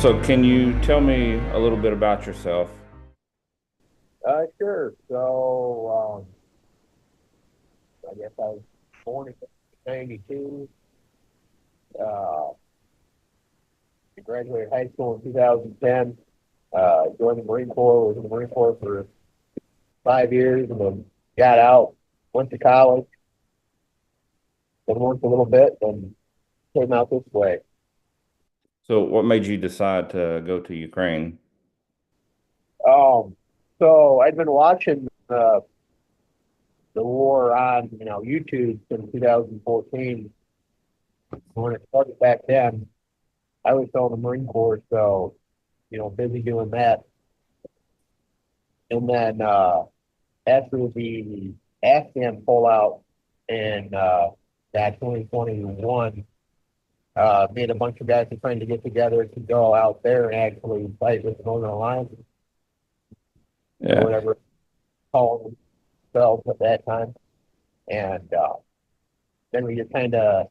So, can you tell me a little bit about yourself? Sure. I guess I was born in 92. Uh, I graduated high school in 2010. Joined the Marine Corps, was in the Marine Corps for 5 years, and then got out, went to college, then worked a little bit, and came out this way. So, what made you decide to go to Ukraine? Um, so I'd been watching the war on, YouTube since 2014. When it started back then, I was still in the Marine Corps, so busy doing that. And then after the Afghan pullout in that 2021, me and a bunch of guys are trying to get together to go out there and actually fight with the Northern Alliance or Yeah. whatever it's called themselves at that time. And then we just kind of,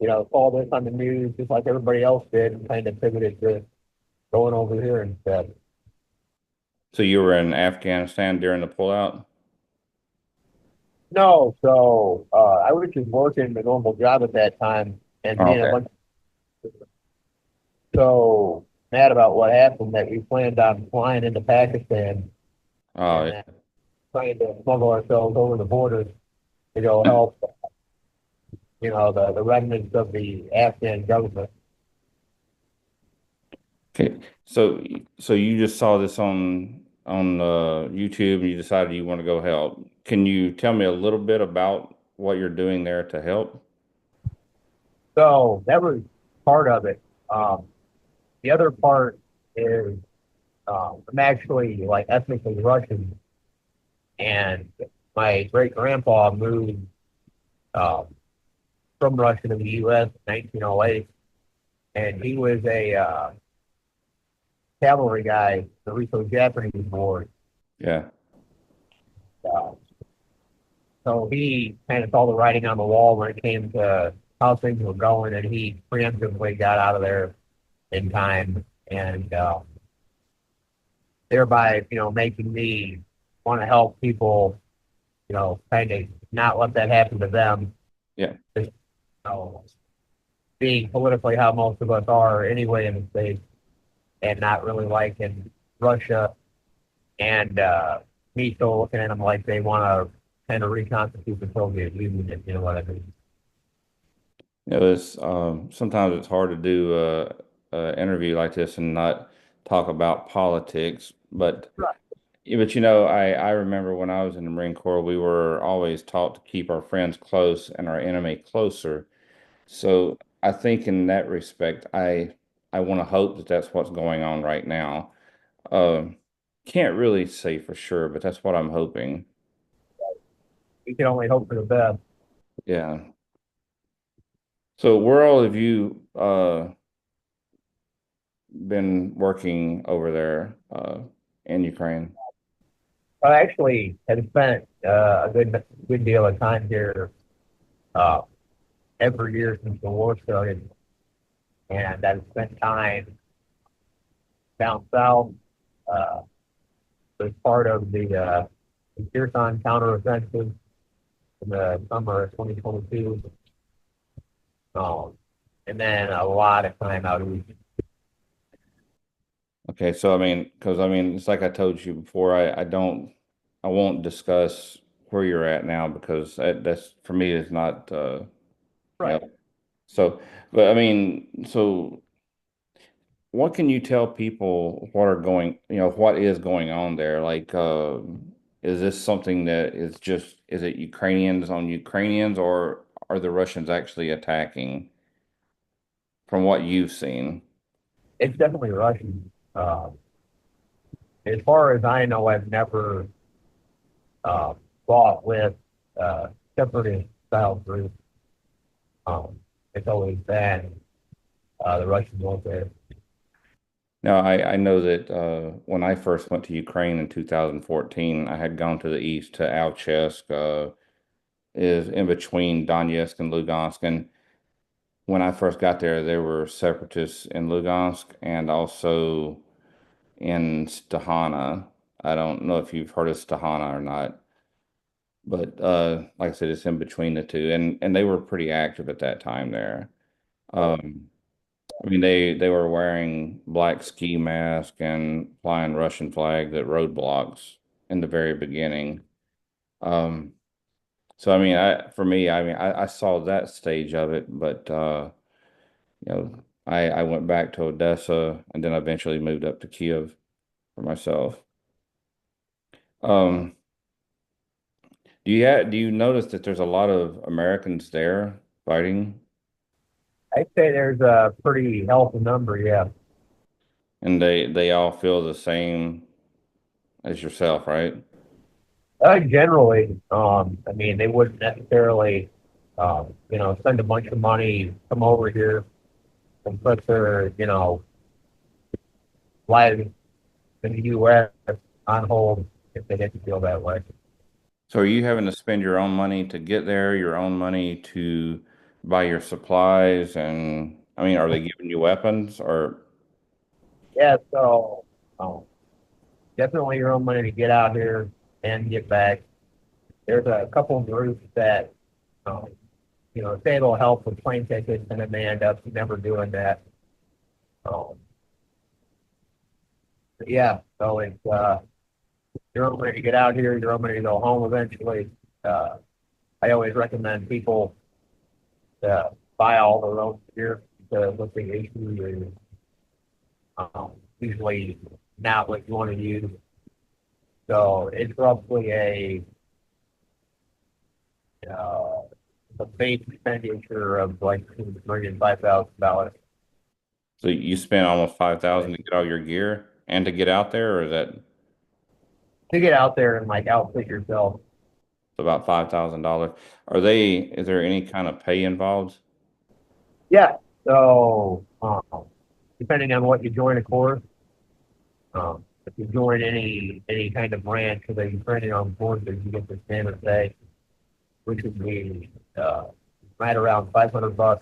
saw this on the news just like everybody else did and kind of pivoted to going over here instead. So, you were in Afghanistan during the pullout? No, so I was just working a normal job at that time, and Oh, me and a okay. bunch so mad about what happened that we planned on flying into Pakistan Oh, and then trying to smuggle ourselves over the border to go yeah. help, the remnants of the Afghan government. Okay. So you just saw this on YouTube and you decided you want to go help. Can you tell me a little bit about what you're doing there to help? So that was part of it. Um, the other part is I'm actually like ethnically Russian, and my great grandpa moved um, from Russia to the U.S. in 1908, and he was a cavalry guy, the Russo-Japanese War. Yeah. Uh, so he kind of saw the writing on the wall when it came to how things were going, and he preemptively got out of there in time, and thereby, making me want to help people, kind of not let that happen to them. Yeah. Just, being politically how most of us are anyway in the States, and not really liking Russia, and me still looking at them like they want to kind of reconstitute the Soviet Union, if you know what I mean. It's sometimes it's hard to do a interview like this and not talk about politics, but Right. yeah, but I remember when I was in the Marine Corps, we were always taught to keep our friends close and our enemy closer. So I think in that respect, I want to hope that that's what's going on right now. Uh, can't really say for sure, but that's what I'm hoping. We can only hope for the best. Yeah. So where all have you been working over there in Ukraine? I actually have spent a good deal of time here uh, every year since the war started, and I've spent time down south uh, as part of the Kherson counteroffensive in the summer of 2022, um, and then a lot of time out east. Okay, so because it's like I told you before, I won't discuss where you're at now because that's for me is not, you Right. know, so, but so what can you tell people what is going on there? Like, is this something that is it Ukrainians on Ukrainians or are the Russians actually attacking from what you've seen? It's definitely Russian. As far as I know, I've never uh, fought with separatist style groups. It's always been the Russian military. Now, I know that when I first went to Ukraine in 2014, I had gone to the east to Alchevsk, is in between Donetsk and Lugansk, and when I first got there, there were separatists in Lugansk and also in Stahana. I don't know if you've heard of Stahana or not, but like I said, it's in between the two, and they were pretty active at that time there. Oh, Um, I mean, they were wearing black ski masks and flying Russian flags at roadblocks in the very beginning. Um, so I mean, for me, I mean, I saw that stage of it, but I went back to Odessa and then eventually moved up to Kiev for myself. Um, do you notice that there's a lot of Americans there fighting, I'd say there's a pretty healthy number, yeah. and they all feel the same as yourself, right? Generally, I mean, they wouldn't necessarily, spend a bunch of money, come over here and put their, lives in the U.S. on hold if they didn't feel that way. So are you having to spend your own money to get there, your own money to buy your supplies, and I mean, are they giving you weapons or Yeah, so um, definitely your own money to get out here and get back. There's a couple of groups that, um, say they'll help with plane tickets, and then they end up never doing that. Um, but yeah, so it's your own money to get out here, your own money to go home eventually. Uh, I always recommend people buy all their own gear because what the issue is usually not what you want to use. So it's roughly uh, a base expenditure of like between $3,000 and $5,000 so you spent almost 5,000 to get all your gear and to get out there, or is that to get out there and like outfit yourself. about $5,000? Is there any kind of pay involved? Yeah. So depending on what you join, of course, if you join any kind of branch, so that you join it on board, that you get the standard pay, which would be right around $500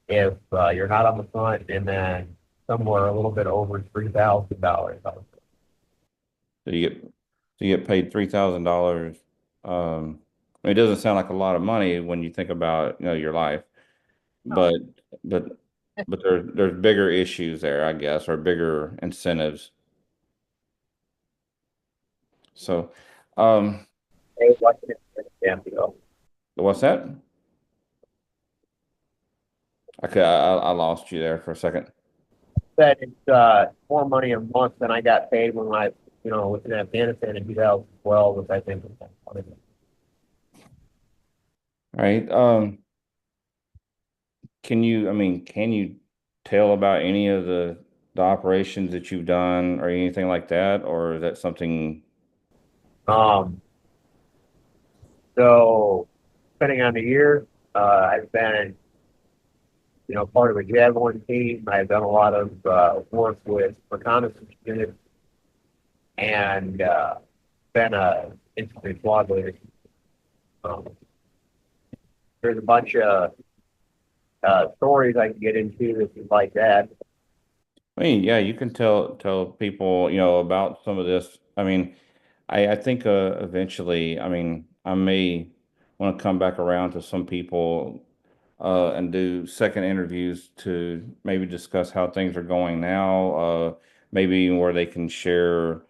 if you're not on the front, and then somewhere a little bit over $3,000. So you get paid $3,000. I mean, it doesn't sound like a lot of money when you think about, your life, but but there's bigger issues there, I guess, or bigger incentives. So, um, Hey, like a damn deal. what's that? Okay, I lost you there for a second. Said it's more money a month than I got paid when I, was in Afghanistan in 2012, which I think was funny. All right. I mean, can you tell about any of the operations that you've done or anything like that, or is that something? Um, so depending on the year, I've been, part of a javelin team. I've done a lot of work with reconnaissance units and been a infantry squad leader. Um, there's a bunch of stories I can get into if you'd like that. I mean, yeah, you can tell people, about some of this. I mean, I think eventually, I mean, I may want to come back around to some people and do second interviews to maybe discuss how things are going now, maybe even where they can share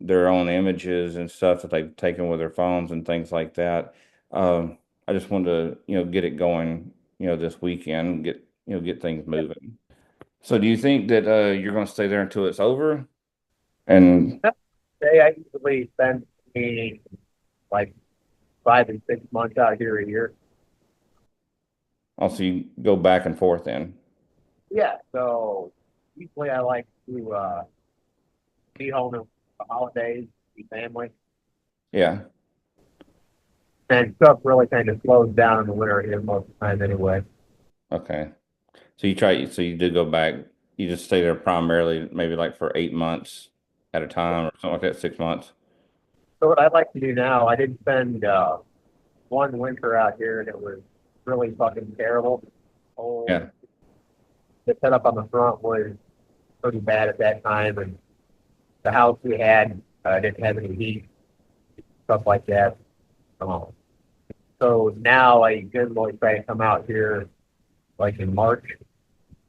their own images and stuff that they've taken with their phones and things like that. I just wanted to, get it going, this weekend, get things moving. So do you think that you're going to stay there until it's over? And Say I usually spend between like 5 and 6 months out here a year. also you go back and forth then. Yeah, so usually I like to be home on the holidays, be family, Yeah. and stuff really kind of slows down in the winter here most of the time anyway. Okay. So you do go back, you just stay there primarily maybe like for 8 months at a time or something like that, 6 months. So what I'd like to do now, I did spend one winter out here and it was really fucking terrible. cold. Yeah. The setup on the front was pretty bad at that time, and the house we had didn't have any heat, stuff like that. Um, so now I generally try to come out here like in March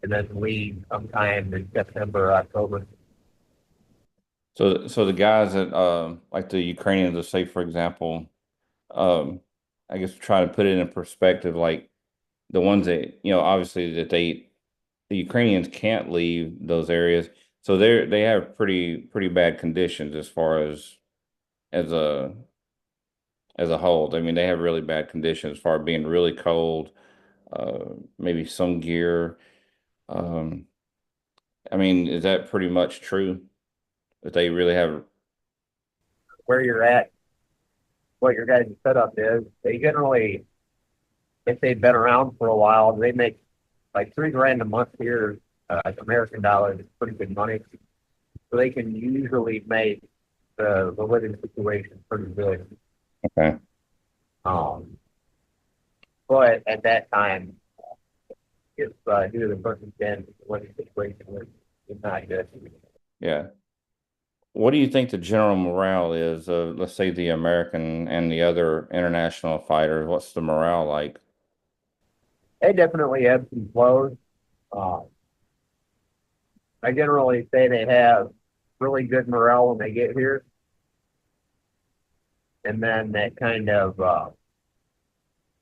and then leave sometime in September or October. So the guys that like the Ukrainians, let's say for example, um, I guess try to put it in perspective, like the ones that obviously that the Ukrainians can't leave those areas, so they have pretty bad conditions as far as a as a whole. I mean, they have really bad conditions as far as being really cold, maybe some gear. Um, I mean, is that pretty much true that they really have? Where you're at, what your guys' setup is, they generally, if they've been around for a while, they make like 3 grand a month here, American dollars, is pretty good money. So they can usually make the living situation pretty good. Okay. Um, but at that time, if due to the circumstances, the living situation was not good. Yeah. What do you think the general morale is of, let's say, the American and the other international fighters? What's the morale like? They definitely have some flows. Uh, I generally say they have really good morale when they get here, and then that kind of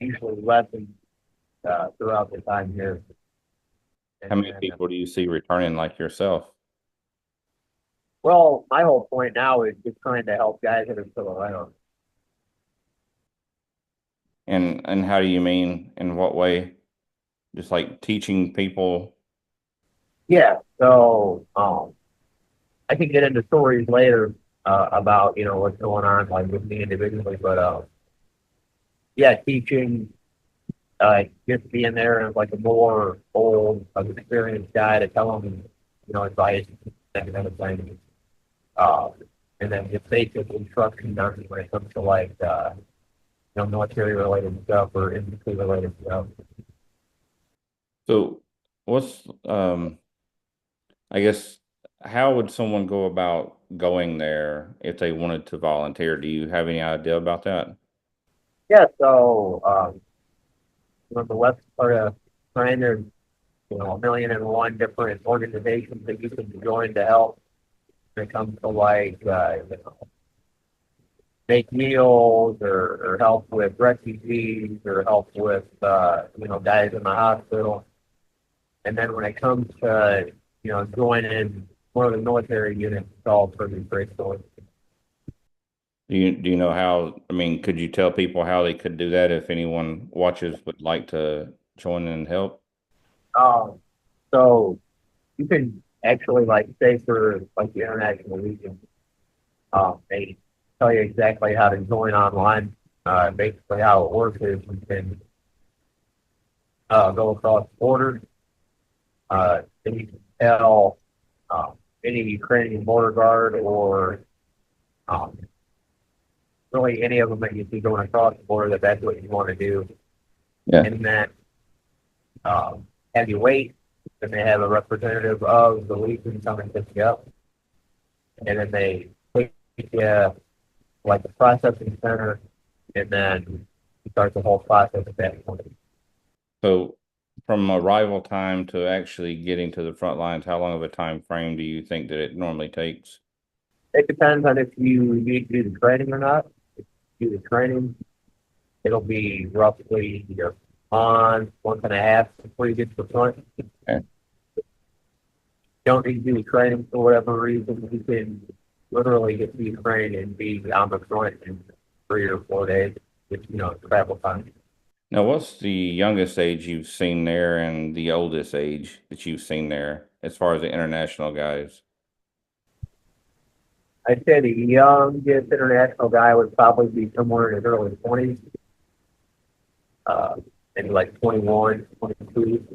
usually lessens throughout the time here. How And many then, people do you see returning like yourself? well, my whole point now is just trying to help guys that are still around. And how do you mean? In what way? Just like teaching people? Yeah, so I can get into stories later about what's going on like with me individually, but yeah, teaching, just being there as like a more old, experienced guy to tell them, advice, that kind of thing. Uh, and then just basic instruction when it comes to like military related stuff or infantry related stuff. So what's I guess how would someone go about going there if they wanted to volunteer? Do you have any idea about that? Yeah, so the west part of Ukraine, there's 1,000,001 different organizations that you can join to help when it comes to like make meals or help with refugees or help with guys in the hospital. And then when it comes to joining one of the military units, it's all pretty straightforward. Do you know how, I mean, could you tell people how they could do that if anyone watches would like to join and help? Um, so you can actually like say for like the international region, they tell you exactly how to join online. Basically, how it works is you can go across borders. Then you can tell any Ukrainian border guard or um, really any of them that you see going across the border that that's what you want to do. Yeah. And then have you wait. Then they have a representative of the Legion come and pick you up. And then they take you like the processing center, and then start the whole process at that point. So from arrival time to actually getting to the front lines, how long of a time frame do you think that it normally takes? It depends on if you need to do the training or not. If you do the training, it'll be roughly a month and a half before you get to the front. Okay. Don't need to do the training for whatever reason. You can literally get to Ukraine and be on the front in 3 or 4 days with travel time. Now, what's the youngest age you've seen there and the oldest age that you've seen there as far as the international guys? I'd say the youngest international guy would probably be somewhere in his early 20s, uh, maybe like 21, 22.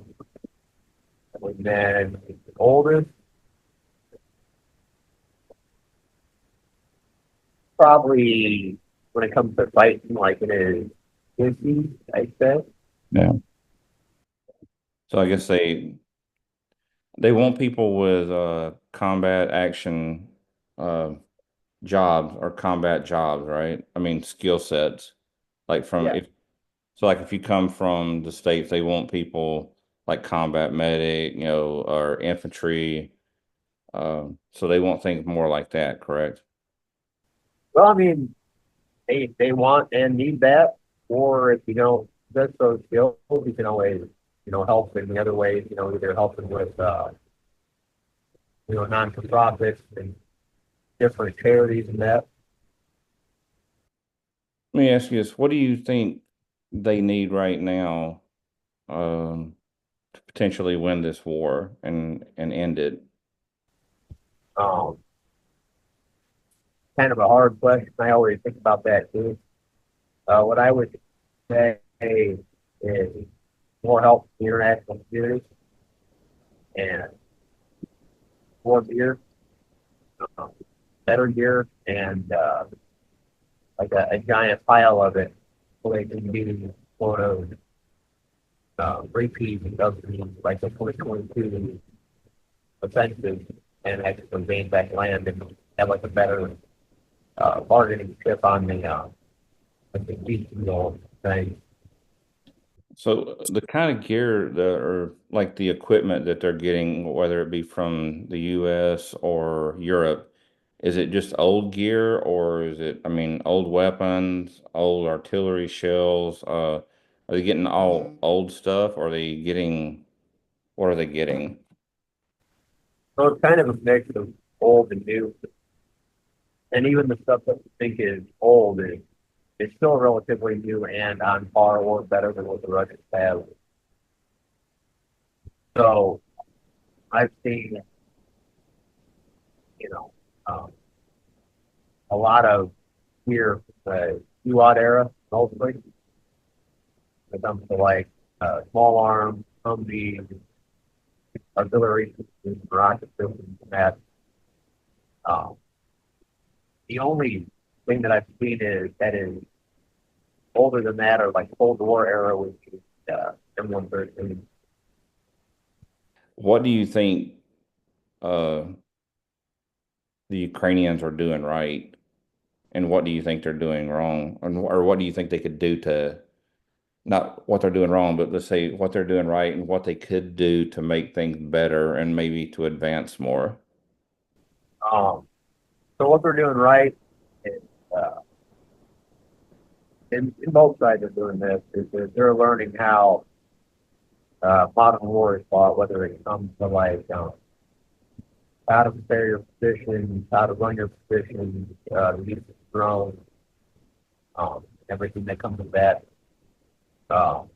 And then the oldest, probably when it comes to fighting, like in his 50s, I'd say. Yeah. So I guess they want people with combat action uh jobs or combat jobs, right? I mean skill sets. Like from Yeah. if so like if you come from the States, they want people like combat medic, or infantry. So they want things more like that, correct? Well, I mean, they want and need that, or if you don't possess those skills, you can always help in the other ways. Either helping with non-for-profits and different charities and that. Let me ask you this. What do you think they need right now to potentially win this war and end it? Um, Kind of a hard question. I always think about that too. What I would say is more help in the international community and more gear, um, better gear, and like a giant pile of it so they can do sort of repeat industries like the 2022 offensive and actually gain back land and have like a better bargaining chip on like the beach thing. So the kind of gear that or like the equipment that they're getting, whether it be from the US or Europe, is it just old gear or is it, I mean, old weapons, old artillery shells? Are they getting all old stuff or are they getting, what are they getting? So it's kind of a mix of old and new, and even the stuff that we think is old is still relatively new and on par or better than what the Russians have. So I've seen, you know, um, a lot of here the UOT era mostly when it comes to like small arms, Humvee, artillery systems, rocket systems, and that. Um, the only thing that I've seen that is older than that or like Cold War era, which is M113. What do you think uh, the Ukrainians are doing right and what do you think they're doing wrong? Or what do you think they could do to not what they're doing wrong, but let's say what they're doing right and what they could do to make things better and maybe to advance more. Um, so what they're doing right is, and both sides are doing this, is that they're learning how modern war is fought, whether it comes to like how to prepare your position, how to run your position, the use of drones, everything that comes with that. Um,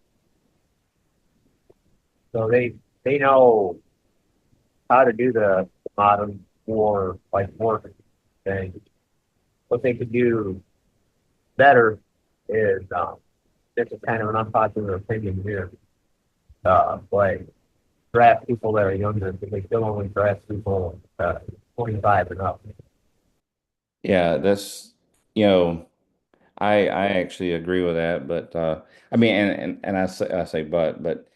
so they know how to do the modern war like work thing. What they could do better is this is kind of an unpopular opinion here, but draft people that are younger because they still only draft people 25 and up. Yeah, that's, you know, I actually agree with that, but I mean, and I say but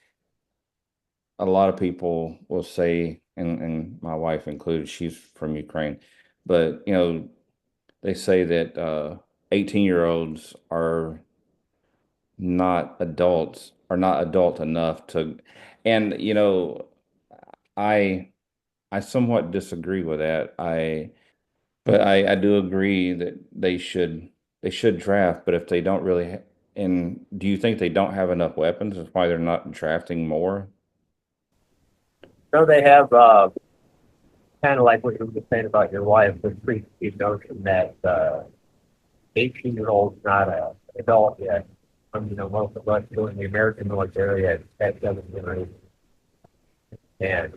a lot of people will say, and my wife included, she's from Ukraine, but they say that 18-year-olds are not adult enough to, and I I somewhat disagree with that. But I do agree that they should draft, but if they don't really and do you think they don't have enough weapons? That's why they're not drafting more? So they have kind of like what you were just saying about your wife, the preconceived notion that 18-year-old's not a adult yet. Most of us doing the American military at 17 or 18. And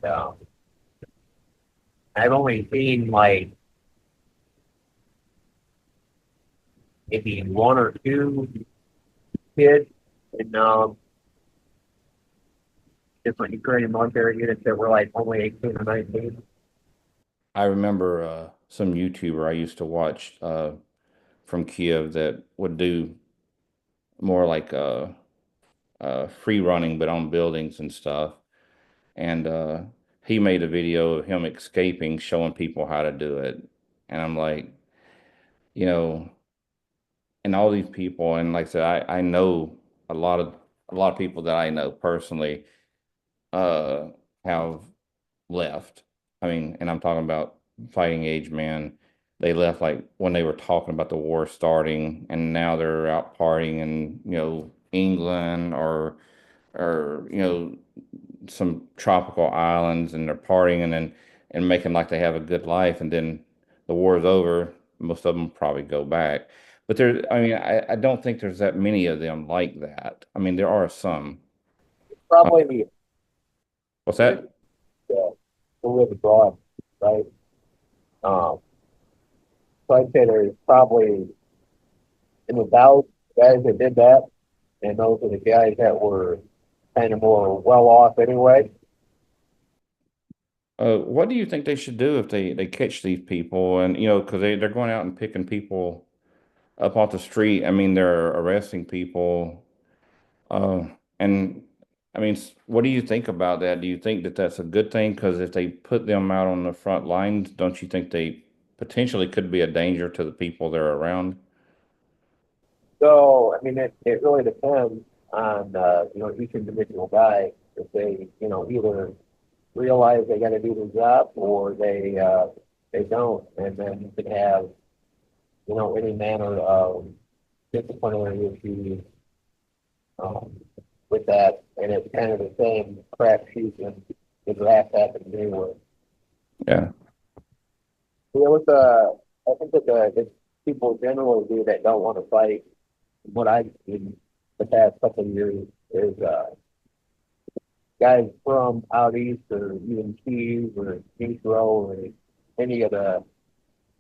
I've only seen like maybe one or two kids in different Ukrainian military units that were like only 18 or 19. I remember some YouTuber I used to watch from Kiev that would do more like free running, but on buildings and stuff. and he made a video of him escaping, showing people how to do it. And I'm like, you know, and all these people, and like I said, I know a lot of a lot of people that I know personally uh have left. I mean, and I'm talking about fighting age men. They left like when they were talking about the war starting, and now they're out partying in, England or some tropical islands, and they're partying and making like they have a good life, and then the war is over. Most of them probably go back. But I mean, I don't think there's that many of them like that. I mean, there are some. Uh, Probably the what's majority, that? who live abroad, right? Um, so I'd say there's probably in the South guys that did that, and those are the guys that were kind of more well off anyway. What do you think they should do if they catch these people and because they're going out and picking people up off the street? I mean, they're arresting people. And I mean, what do you think about that? Do you think that that's a good thing? Because if they put them out on the front lines, don't you think they potentially could be a danger to the people they're around? So I mean, it really depends on each individual guy if they either realize they got to do their job or they don't, and then you can have any manner of disciplinary issues um, with that, and it's kind of the same crap sheet and the draft happens anyway. Yeah. With I think that the people generally do that don't want to fight. What I've seen the past couple of years is guys from out east or even Keys or Heathrow or any of the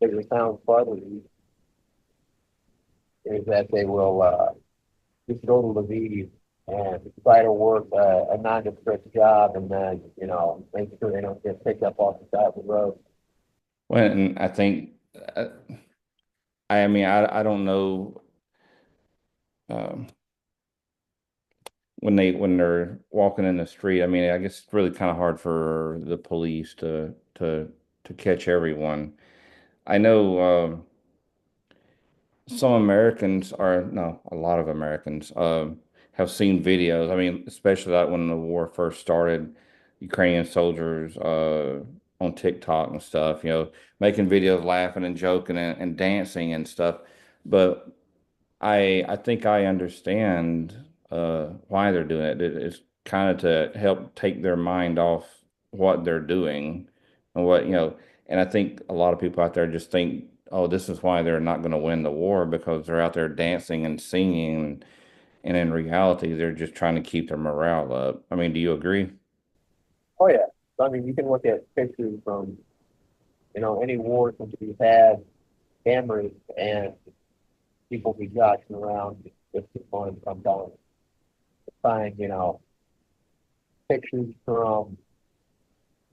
bigger towns farther east is that they will just go to Lviv and try to work a nondescript job and then, make sure they don't get picked up off the side of the road. Well, and I think, uh, I mean, I don't know um, when they're walking in the street. I mean, I guess it's really kind of hard for the police to catch everyone. I know. Some Americans are, no, a lot of Americans have seen videos. I mean, especially that when the war first started, Ukrainian soldiers on TikTok and stuff, making videos, laughing and joking and dancing and stuff. But I think I understand why they're doing it. It's kind of to help take their mind off what they're doing and and I think a lot of people out there just think, oh, this is why they're not going to win the war because they're out there dancing and singing, and in reality, they're just trying to keep their morale up. I mean, do you agree? Oh yeah. So, I mean, you can look at pictures from, any war since we've had cameras and people be joshing around just for fun sometimes. Find, pictures from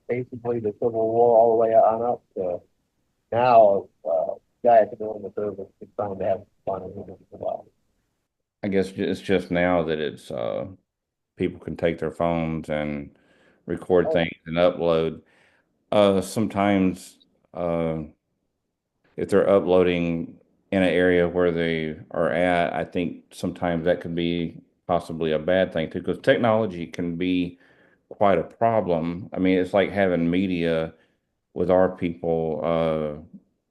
basically the Civil War all the way on up to now, guys doing the service is trying to have fun and having a while. I guess it's just now that it's people can take their phones and record Oh, things and upload. Sometimes, uh, if they're uploading in an area where they are at, I think sometimes that could be possibly a bad thing too, because technology can be quite a problem. I mean, it's like having media with our people,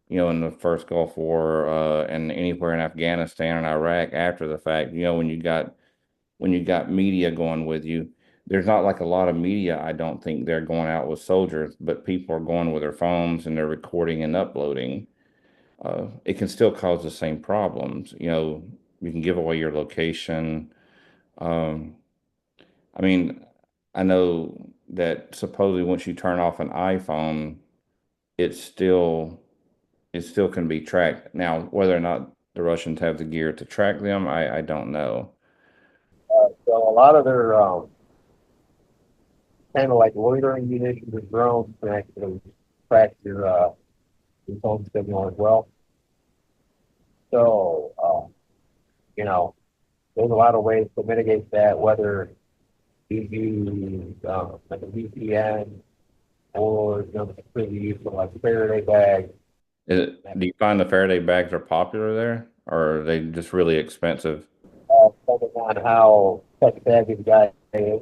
in the first Gulf War, and anywhere in Afghanistan and Iraq after the fact, when you got media going with you, there's not like a lot of media, I don't think they're going out with soldiers, but people are going with their phones and they're recording and uploading. It can still cause the same problems. You can give away your location. Um, I mean, I know that supposedly once you turn off an iPhone, it's still it still can be tracked. Now, whether or not the Russians have the gear to track them, I don't know. so a lot of their kind of like loitering munitions and drones can actually track your phone signal as well. So, there's a lot of ways to mitigate that, whether you use like a VPN or completely useful like Faraday bag. Do you find the Faraday bags are popular there, or are they just really expensive? Depending on how tech savvy the guy is.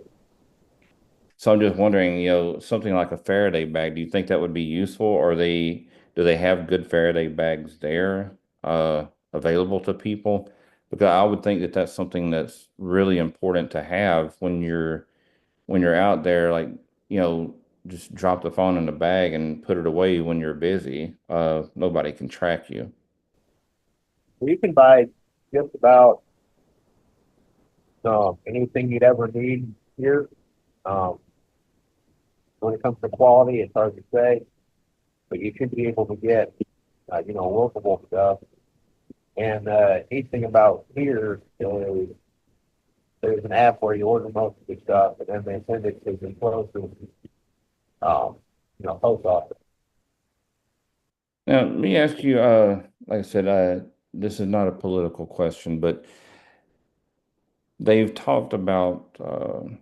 So I'm just wondering, something like a Faraday bag, do you think that would be useful, or do they have good Faraday bags there, available to people? Because I would think that that's something that's really important to have when you're out there, like, you know, just drop the phone in the bag and put it away when you're busy. Nobody can track you. You can buy just about anything you'd ever need here. Um, when it comes to quality, it's hard to say, but you should be able to get workable stuff. And neat thing about here is there's an app where you order most of the stuff, and then they send it to the closest um, post office. Now, let me ask you, like I said, this is not a political question, but they've talked about, oh,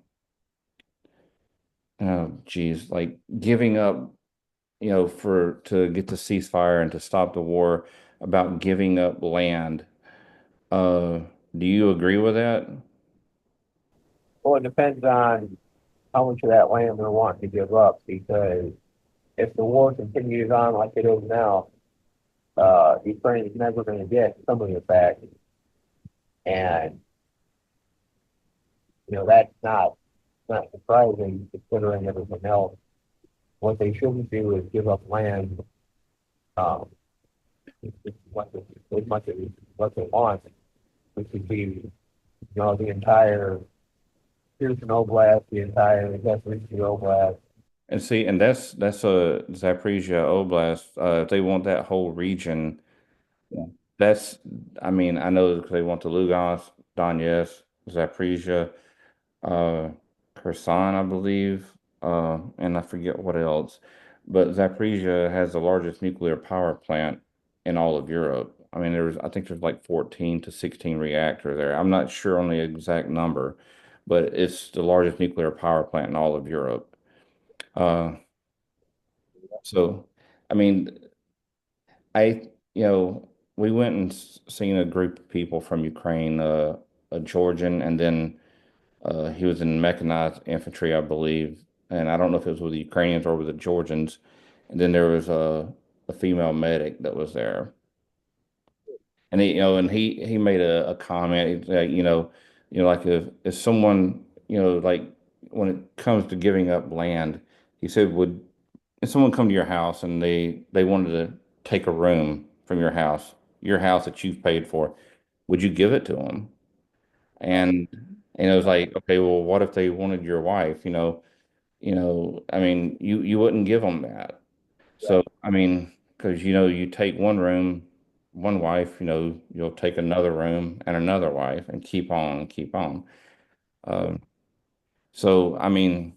geez, like giving up, for to get the ceasefire and to stop the war, about giving up land. Uh, do you agree with that? Well, it depends on how much of that land they're wanting to give up, because if the war continues on like it is now, Ukraine is never going to get some of it back, and that's not surprising considering everything else. What they shouldn't do is give up land um, as much as what they want, which would be the entire Kherson Oblast, the entire Zaporizhzhia Oblast. And see, and that's a Zaporizhia Oblast. If they want that whole region, yeah. That's, I mean, I know they want the Lugansk, Donetsk, Zaporizhia, uh, Kherson, I believe, and I forget what else. But Zaporizhia has the largest nuclear power plant in all of Europe. I mean, I think there's like 14 to 16 reactor there. I'm not sure on the exact number, but it's the largest nuclear power plant in all of Europe. Uh, so, I mean, I, we went and seen a group of people from Ukraine, a Georgian, and then he was in mechanized infantry, I believe. And I don't know if it was with the Ukrainians or with the Georgians. And then there was a female medic that was there. And he made a comment that, like if someone, like when it comes to giving up land, he said, would if someone come to your house and they wanted to take a room from your house that you've paid for, would you give it to them? And it was like, okay, well, what if they wanted your wife? I mean, you wouldn't give them that. So, I mean, because you take one room, one wife, you'll take another room and another wife, and keep on and keep on. Um, so, I mean,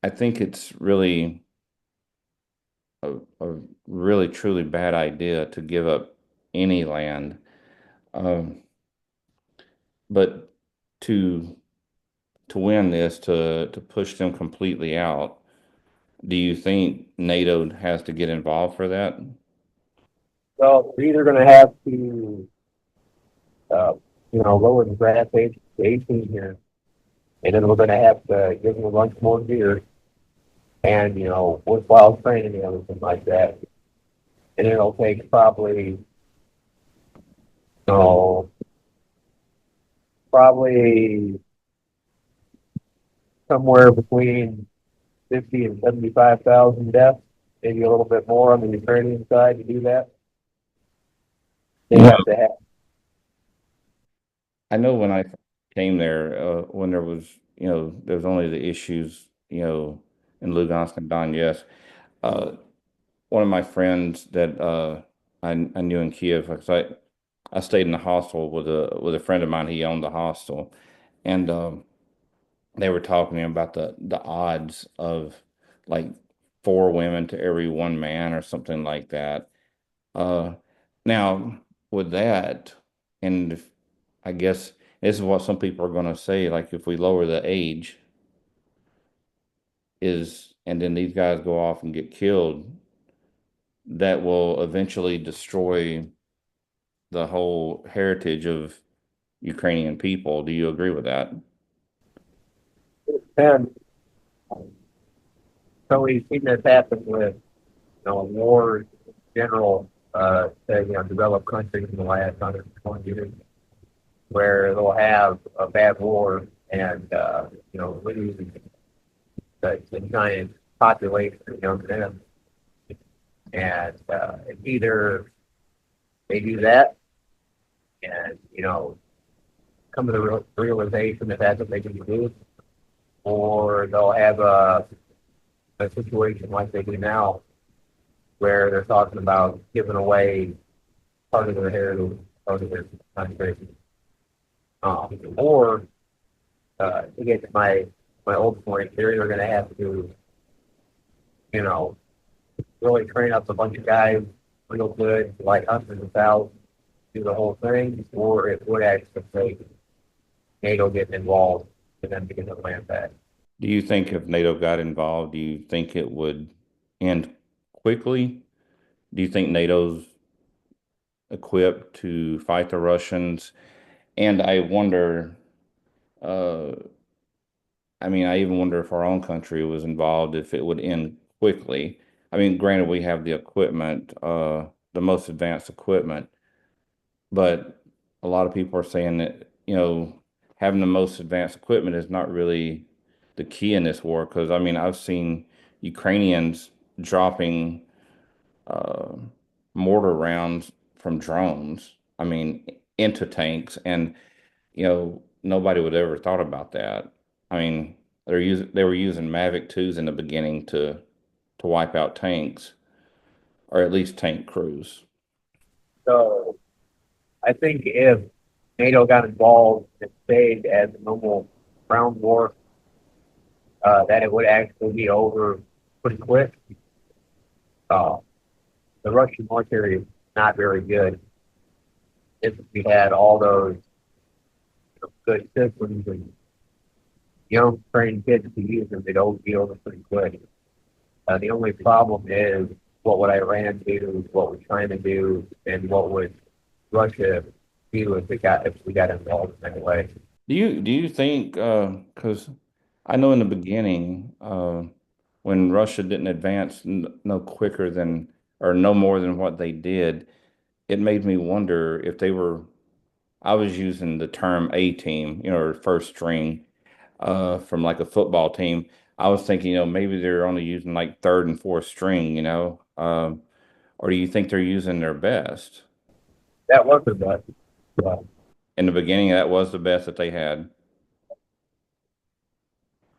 I think it's really a really truly bad idea to give up any land. Um, but to win this, to push them completely out, do you think NATO has to get involved for that? So we're either going to have to, uh, lower the draft age to 18 here, and then we're going to have to give them a bunch more gear and, worthwhile training and everything like that. And it'll take know, probably somewhere between 50 and 75,000 deaths, maybe a little bit more on the Ukrainian side to do that. They You know, have to have. I know when I came there, when there was only the issues, in Lugansk and Donetsk. Uh, One of my friends that I knew in Kiev, because I stayed in the hostel with a friend of mine. He owned the hostel, and they were talking to me about the odds of like four women to every one man or something like that. Uh, Now with that, and I guess This is what some people are going to say. Like if we lower the age and then these guys go off and get killed, that will eventually destroy the whole heritage of Ukrainian people. Do you agree with that? And so we've seen this happen with, wars in general, say, developed countries in the last 120 years, where they'll have a bad war and, lose the giant population of young men. And it's either they do that and, come to the realization that that's what they can do, or they'll have a situation like they do now, where they're talking about giving away part of their heritage, part of their country. Or to get to my old point, they're either going to have to, you know, really train up a bunch of guys real good, like hundreds of thousands, do the whole thing, or it would actually take NATO getting involved and then to get the land back. Do you think if NATO got involved, do you think it would end quickly? Do you think NATO's equipped to fight the Russians? And I wonder, uh, I mean, I even wonder if our own country was involved, if it would end quickly. I mean, granted, we have the equipment, the most advanced equipment, but a lot of people are saying that, having the most advanced equipment is not really the key in this war. Because, I mean, I've seen Ukrainians dropping uh, mortar rounds from drones, I mean, into tanks. And, nobody would ever thought about that. I mean, they were using Mavic 2s in the beginning to wipe out tanks, or at least tank crews. So I think if NATO got involved and stayed as a normal ground war, that it would actually be over pretty quick. Uh, the Russian military is not very good. If we had all those good systems and young trained kids to use them, they'd all be over pretty quick. The only problem is what would Iran do, what would China do, and what would Russia do if we got involved in any way. Do you think, because I know in the beginning, when Russia didn't advance no quicker than, or no more than what they did, it made me wonder if they were, I was using the term A team, or first string, from like a football team. I was thinking, maybe they're only using like third and fourth string, or do you think they're using their best? That wasn't that. Uh, In the beginning, that was the best that they had.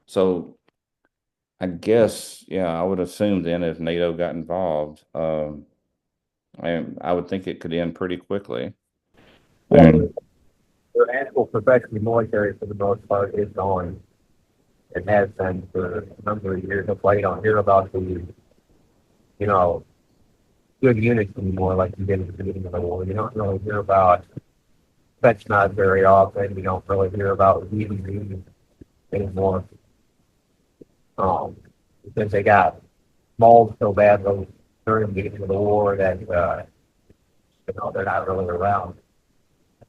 So I guess, yeah, I would assume then if NATO got involved, I would think it could end pretty quickly. I yeah, mean, their actual professional military, for the most part, is gone and has been for a number of years. That's why you don't hear about the, you know, good units anymore like you did at the beginning of the war. You don't really hear about Spetsnaz very often. You don't really hear about even anymore. Um, because they got mauled so badly during the beginning of the war that they're not really around.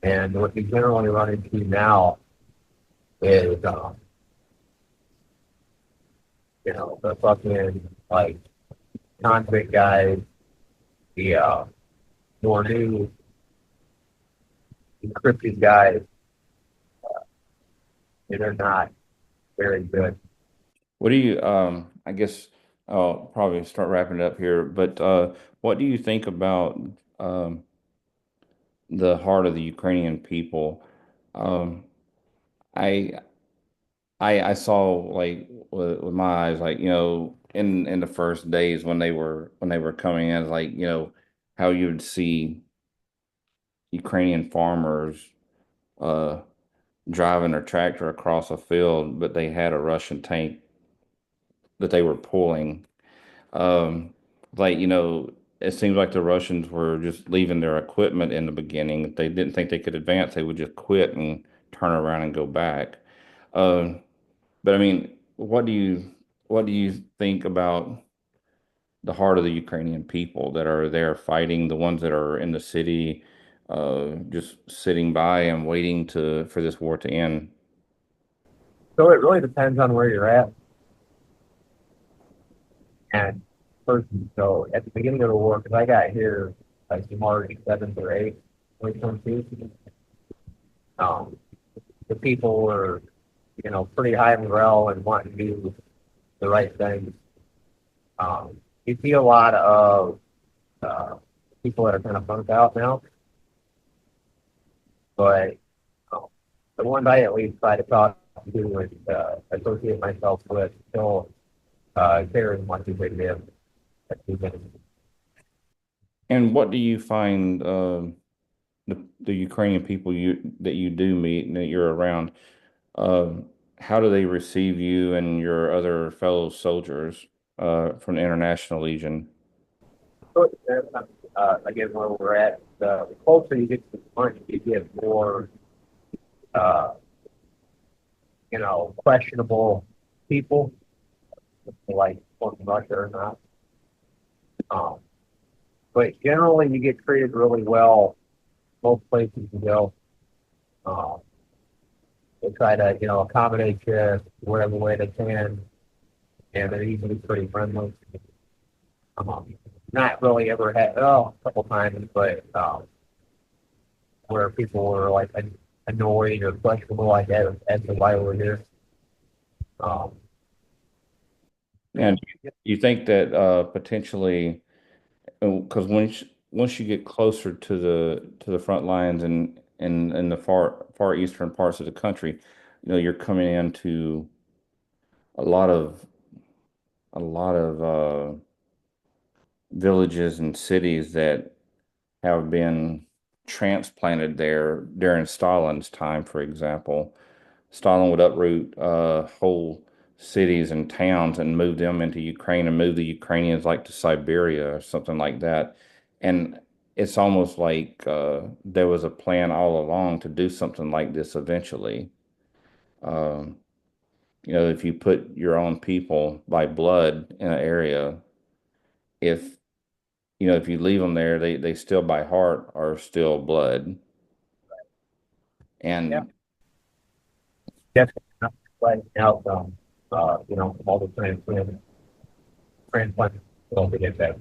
And what you generally run into now is the fucking like convict guys, the more new encrypted guys, and they're not very good. what do you, I guess I'll probably start wrapping it up here, but what do you think about um, the heart of the Ukrainian people? Um, I I saw like with my eyes, like in the first days when they were coming in, like how you would see Ukrainian farmers uh driving their tractor across a field, but they had a Russian tank that they were pulling. Um, like it seems like the Russians were just leaving their equipment in the beginning. If they didn't think they could advance, they would just quit and turn around and go back. Uh, but I mean, what do you think about the heart of the Ukrainian people that are there fighting, the ones that are in the city, just sitting by and waiting to for this war to end? So it really depends on where you're at and person. So at the beginning of the war, because I got here like March 7th or 8th, 2022, um, the people were, pretty high morale and wanting to do the right thing. You see a lot of uh, people that are kind of burnt out now, but um, the ones I at least try to talk to and associate myself with still care as much as they did at the beginning. And what do you find the Ukrainian people you do meet and that you're around, uh, how do they receive you and your other fellow soldiers from the International Legion? So it depends on, again, where we're at. The closer you get to the front, you get more, uh, questionable people, like from Russia or not. Um, but generally, you get treated really well most places you go. Um, they try to, accommodate you whatever way they can, and they're usually pretty friendly. Um, not really ever had, oh, a couple times, but where people were like annoyed or questionable like that as to why we're here. Um, And you think that potentially, because once you get closer to the front lines and in the far eastern parts of the country, you're coming into a lot of a lot of villages and cities that have been transplanted there during Stalin's time, for example. Stalin would uproot whole cities and towns and move them into Ukraine and move the Ukrainians like to Siberia or something like that. And it's almost like there was a plan all along to do something like this eventually. Um, if you put your own people by blood in an area, if if you leave them there, they still by heart are still blood. yeah, And that's right now, from all the transplant, don't forget that.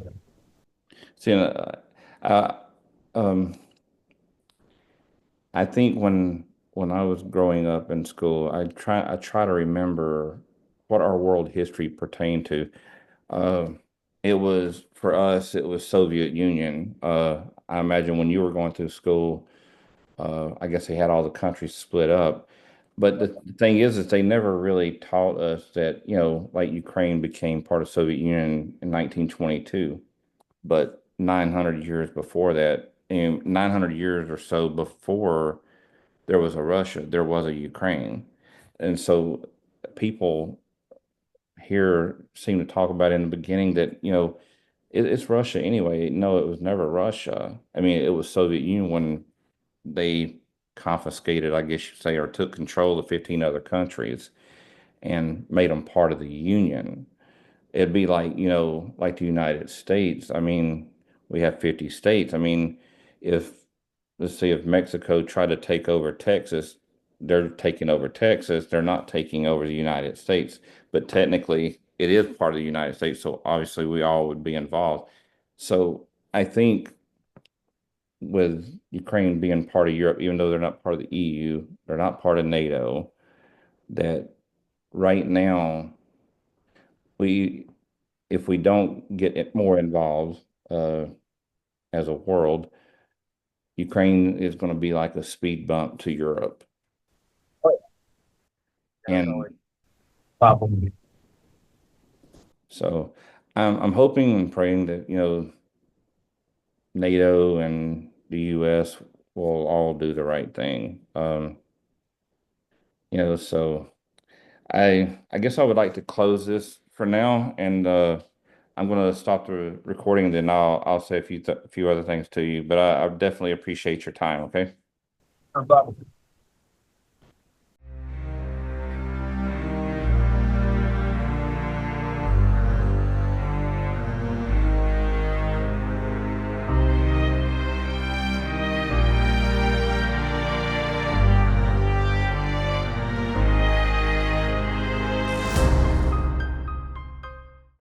see, uh, um, I think when I was growing up in school, I try to remember what our world history pertained to. Uh, it was for us, it was Soviet Union. I imagine when you were going through school, I guess they had all the countries split up. But the thing is they never really taught us that, like Ukraine became part of Soviet Union in 1922. But 900 years before that, and 900 years or so before there was a Russia, there was a Ukraine. And so people here seem to talk about in the beginning that, it's Russia anyway. No, it was never Russia. I mean, it was Soviet Union when they confiscated, I guess you'd say, or took control of 15 other countries and made them part of the Union. It'd be like, like the United States. I mean, we have 50 states. I mean, if, let's see, if Mexico tried to take over Texas, they're taking over Texas. They're not taking over the United States. But technically, it is part of the United States. So obviously, we all would be involved. So I think with Ukraine being part of Europe, even though they're not part of the EU, they're not part of NATO, that right now, we if we don't get it more involved uh, as a world, Ukraine is going to be like a speed bump to Europe. But that's always And a problem. so I'm hoping and praying that, NATO and the US will all do the right thing. So I guess I would like to close this for now, and I'm going to stop the recording, and then I'll say a few other things to you. But I definitely appreciate your time. Okay. No problem.